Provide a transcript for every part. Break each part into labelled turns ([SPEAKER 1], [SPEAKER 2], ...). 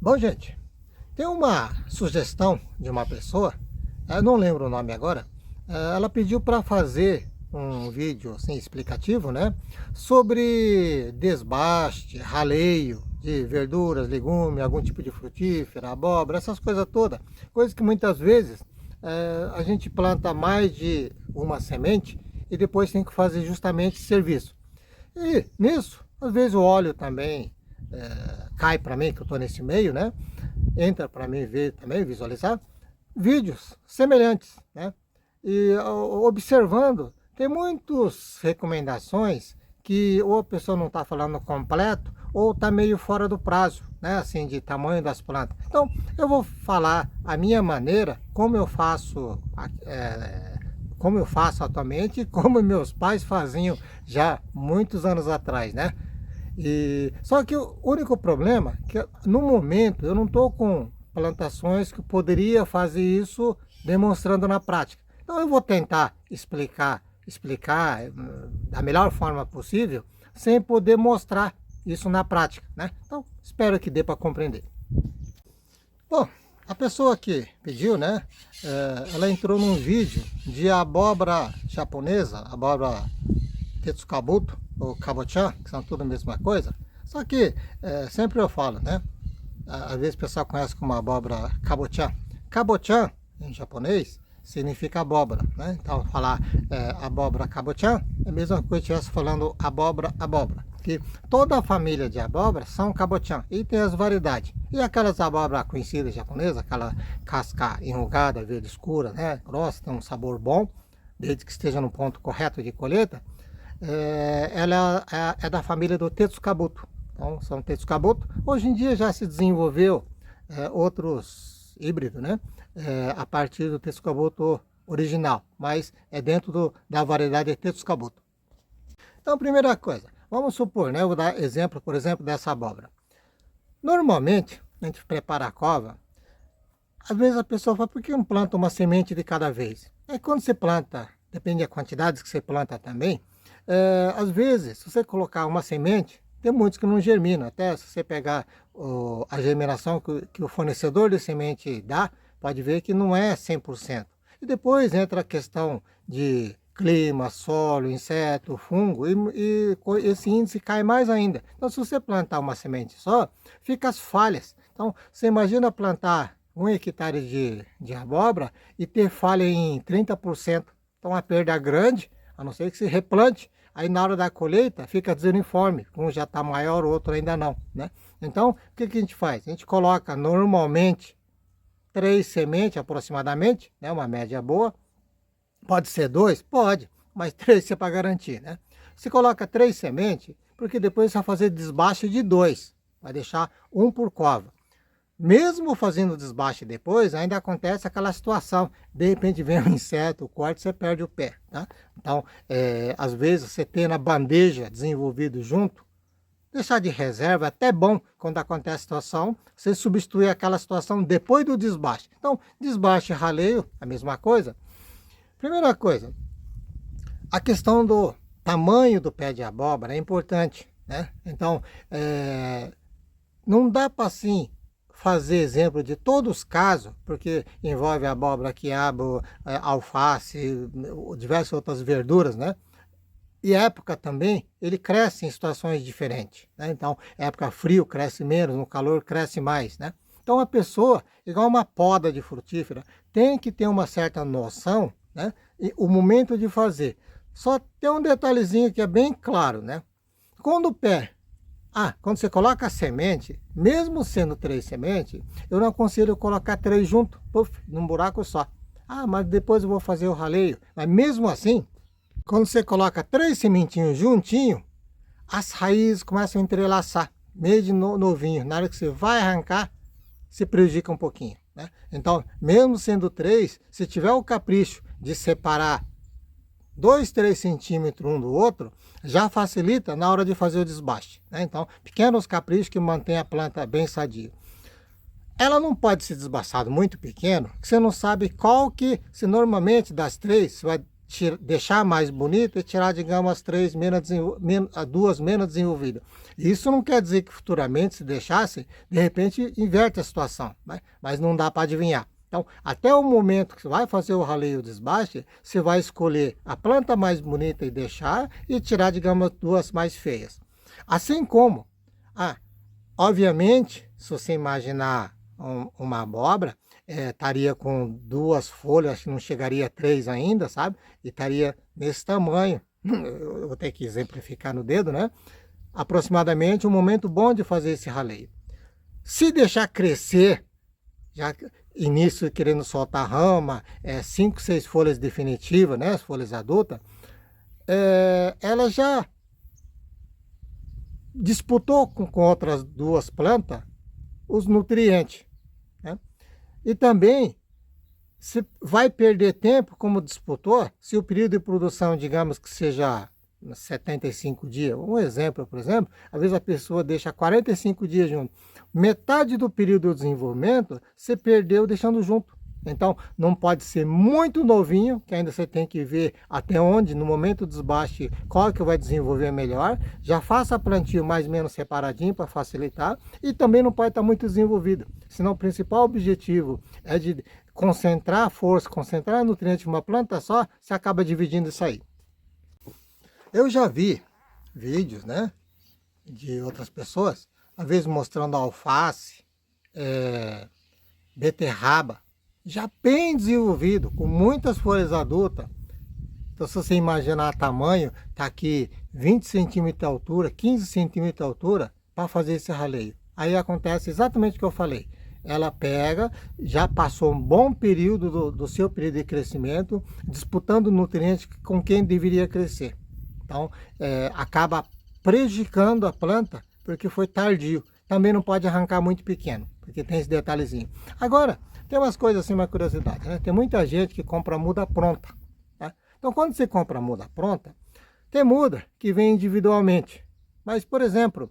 [SPEAKER 1] Bom, gente, tem uma sugestão de uma pessoa, eu não lembro o nome agora, ela pediu para fazer um vídeo assim, explicativo, né, sobre desbaste, raleio de verduras, legumes, algum tipo de frutífera, abóbora, essas coisas todas, coisas que muitas vezes a gente planta mais de uma semente e depois tem que fazer justamente esse serviço. E nisso, às vezes o óleo também cai para mim, que eu estou nesse meio, né? Entra para mim ver também, visualizar vídeos semelhantes, né? E observando, tem muitas recomendações que ou a pessoa não está falando completo ou está meio fora do prazo, né? Assim, de tamanho das plantas. Então, eu vou falar a minha maneira, como eu faço atualmente e como meus pais faziam já muitos anos atrás, né? E só que o único problema é que no momento eu não estou com plantações que poderia fazer isso demonstrando na prática. Então eu vou tentar explicar da melhor forma possível, sem poder mostrar isso na prática, né? Então espero que dê para compreender. Bom, a pessoa que pediu, né? Ela entrou num vídeo de abóbora japonesa, abóbora Tetsukabuto ou Kabocha, que são tudo a mesma coisa. Só que sempre eu falo, né? Às vezes o pessoal conhece como abóbora Kabocha. Kabocha, em japonês, significa abóbora, né? Então falar abóbora Kabocha é a mesma coisa que estivesse falando abóbora. Que toda a família de abóbora são Kabocha e tem as variedades. E aquelas abóbora conhecidas japonesas, aquela casca enrugada, verde escura, né? Grossa, tem um sabor bom, desde que esteja no ponto correto de colheita. Ela é da família do Tetsukabuto. Então, são Tetsukabuto. Hoje em dia já se desenvolveu outros híbridos, né? A partir do Tetsukabuto original, mas é dentro da variedade Tetsukabuto. Então, primeira coisa, vamos supor, né? Eu vou dar exemplo, por exemplo, dessa abóbora. Normalmente, a gente prepara a cova, às vezes a pessoa fala, por que não planta uma semente de cada vez? Quando você planta, depende da quantidade que você planta também, às vezes, se você colocar uma semente, tem muitos que não germinam. Até se você pegar a germinação que o fornecedor de semente dá, pode ver que não é 100%. E depois entra a questão de clima, solo, inseto, fungo, e esse índice cai mais ainda. Então, se você plantar uma semente só, fica as falhas. Então, você imagina plantar 1 hectare de abóbora e ter falha em 30%. Então, a perda é grande, a não ser que se replante. Aí na hora da colheita fica desuniforme, um já está maior, o outro ainda não, né? Então, o que a gente faz? A gente coloca normalmente 3 sementes aproximadamente, né? Uma média boa. Pode ser 2? Pode, mas 3 é para garantir, né? Você coloca 3 sementes, porque depois você vai fazer desbaste de 2, vai deixar um por cova. Mesmo fazendo o desbaste depois, ainda acontece aquela situação, de repente vem um inseto, corte, você perde o pé, tá? Então, às vezes você tem na bandeja desenvolvido junto, deixar de reserva é até bom quando acontece a situação, você substituir aquela situação depois do desbaste. Então, desbaste e raleio, a mesma coisa. Primeira coisa, a questão do tamanho do pé de abóbora é importante, né? Então, não dá para assim fazer exemplo de todos os casos, porque envolve abóbora, quiabo, alface, diversas outras verduras, né? E época também, ele cresce em situações diferentes, né? Então, época frio cresce menos, no calor cresce mais, né? Então, a pessoa, igual uma poda de frutífera, tem que ter uma certa noção, né? E o momento de fazer. Só tem um detalhezinho que é bem claro, né? Quando você coloca a semente, mesmo sendo 3 sementes, eu não aconselho colocar 3 junto, num buraco só. Mas depois eu vou fazer o raleio. Mas mesmo assim, quando você coloca 3 sementinhos juntinho, as raízes começam a entrelaçar, meio de novinho. Na hora que você vai arrancar, se prejudica um pouquinho, né? Então, mesmo sendo 3, se tiver o capricho de separar 2, 3 centímetros um do outro, já facilita na hora de fazer o desbaste, né? Então, pequenos caprichos que mantêm a planta bem sadia. Ela não pode ser desbastada muito pequeno, que você não sabe qual que, se normalmente das 3, você vai deixar mais bonita e tirar, digamos, as 2 menos desenvolvidas. Isso não quer dizer que futuramente, se deixasse, de repente inverte a situação, né? Mas não dá para adivinhar. Então, até o momento que você vai fazer o raleio desbaste, você vai escolher a planta mais bonita e deixar, e tirar, digamos, duas mais feias. Assim como, obviamente, se você imaginar uma abóbora, estaria com duas folhas, acho que não chegaria a três ainda, sabe? E estaria nesse tamanho. Eu vou ter que exemplificar no dedo, né? Aproximadamente um momento bom de fazer esse raleio. Se deixar crescer, já início querendo soltar rama, 5, 6 folhas definitivas, né? As folhas adultas, ela já disputou com outras duas plantas os nutrientes, né? E também se vai perder tempo, como disputou, se o período de produção, digamos que seja 75 dias, um exemplo, por exemplo, às vezes a pessoa deixa 45 dias junto, metade do período de desenvolvimento você perdeu deixando junto. Então, não pode ser muito novinho, que ainda você tem que ver até onde, no momento do desbaste, qual que vai desenvolver melhor. Já faça a plantio mais ou menos separadinho para facilitar. E também não pode estar muito desenvolvido, senão o principal objetivo é de concentrar a força, concentrar nutrientes em uma planta só, você acaba dividindo isso aí. Eu já vi vídeos, né, de outras pessoas, às vezes mostrando alface, beterraba, já bem desenvolvido, com muitas folhas adultas. Então, se você imaginar o tamanho, está aqui 20 centímetros de altura, 15 centímetros de altura, para fazer esse raleio. Aí acontece exatamente o que eu falei. Ela pega, já passou um bom período do seu período de crescimento, disputando nutrientes com quem deveria crescer. Então, acaba prejudicando a planta, porque foi tardio. Também não pode arrancar muito pequeno, porque tem esse detalhezinho. Agora, tem umas coisas assim, uma curiosidade, né? Tem muita gente que compra muda pronta, tá? Então, quando você compra muda pronta, tem muda que vem individualmente. Mas, por exemplo,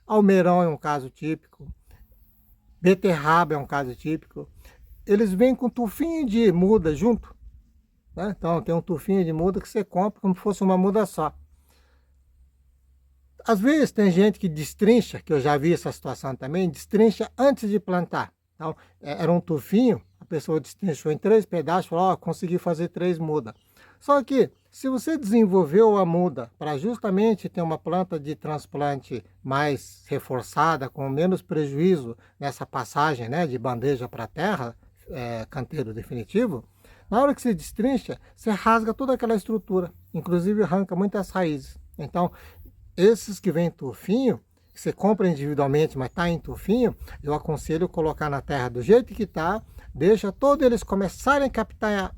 [SPEAKER 1] almeirão é um caso típico, beterraba é um caso típico. Eles vêm com tufinho de muda junto, né? Então, tem um tufinho de muda que você compra como se fosse uma muda só. Às vezes tem gente que destrincha, que eu já vi essa situação também, destrincha antes de plantar. Então, era um tufinho, a pessoa destrinchou em 3 pedaços, falou, consegui fazer 3 mudas. Só que, se você desenvolveu a muda para justamente ter uma planta de transplante mais reforçada, com menos prejuízo nessa passagem, né, de bandeja para terra, canteiro definitivo, na hora que você destrincha, você rasga toda aquela estrutura, inclusive arranca muitas raízes. Então, esses que vêm tufinho, que você compra individualmente, mas está em tufinho, eu aconselho colocar na terra do jeito que está, deixa todos eles começarem a captar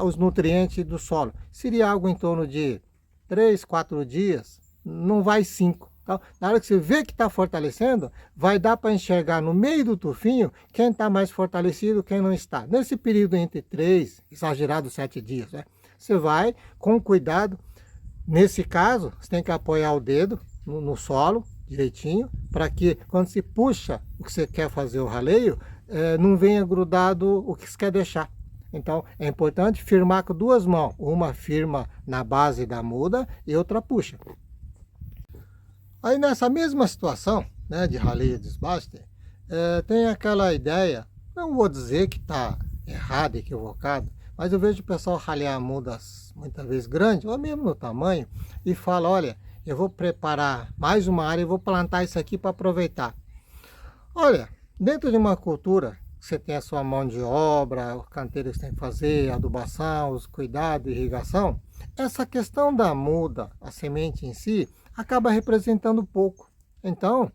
[SPEAKER 1] os nutrientes do solo. Seria algo em torno de 3, 4 dias, não vai 5. Então, na hora que você vê que está fortalecendo, vai dar para enxergar no meio do tufinho quem está mais fortalecido, quem não está. Nesse período entre 3, exagerado 7 dias, né? Você vai com cuidado. Nesse caso, você tem que apoiar o dedo no solo, direitinho, para que quando se puxa o que você quer fazer o raleio, não venha grudado o que você quer deixar. Então, é importante firmar com 2 mãos. Uma firma na base da muda e outra puxa. Aí, nessa mesma situação, né, de raleio e desbaste, tem aquela ideia, não vou dizer que está errado, equivocado, mas eu vejo o pessoal ralear mudas muitas vezes grandes, ou mesmo no tamanho, e fala, olha, eu vou preparar mais uma área e vou plantar isso aqui para aproveitar. Olha, dentro de uma cultura, você tem a sua mão de obra, o canteiro que você tem que fazer, a adubação, os cuidados, irrigação, essa questão da muda, a semente em si, acaba representando pouco. Então,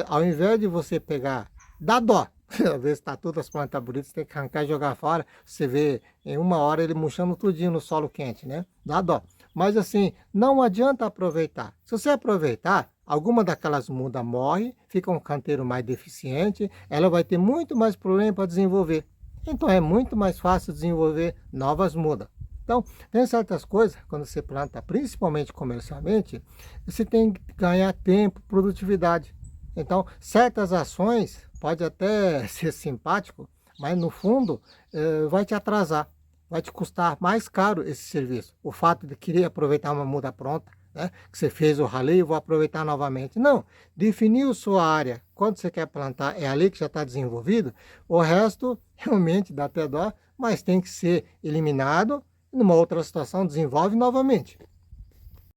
[SPEAKER 1] ao invés de você pegar, dá dó. Às vezes está todas as plantas bonitas, você tem que arrancar e jogar fora. Você vê em 1 hora ele murchando tudinho no solo quente, né? Dá dó. Mas assim, não adianta aproveitar. Se você aproveitar, alguma daquelas mudas morre, fica um canteiro mais deficiente, ela vai ter muito mais problema para desenvolver. Então é muito mais fácil desenvolver novas mudas. Então, tem certas coisas, quando você planta, principalmente comercialmente, você tem que ganhar tempo, produtividade. Então, certas ações pode até ser simpático, mas no fundo vai te atrasar, vai te custar mais caro esse serviço. O fato de querer aproveitar uma muda pronta, né? Que você fez o raleio, vou aproveitar novamente. Não, definiu sua área, quando você quer plantar, é ali que já está desenvolvido, o resto realmente dá até dó, mas tem que ser eliminado, numa outra situação desenvolve novamente.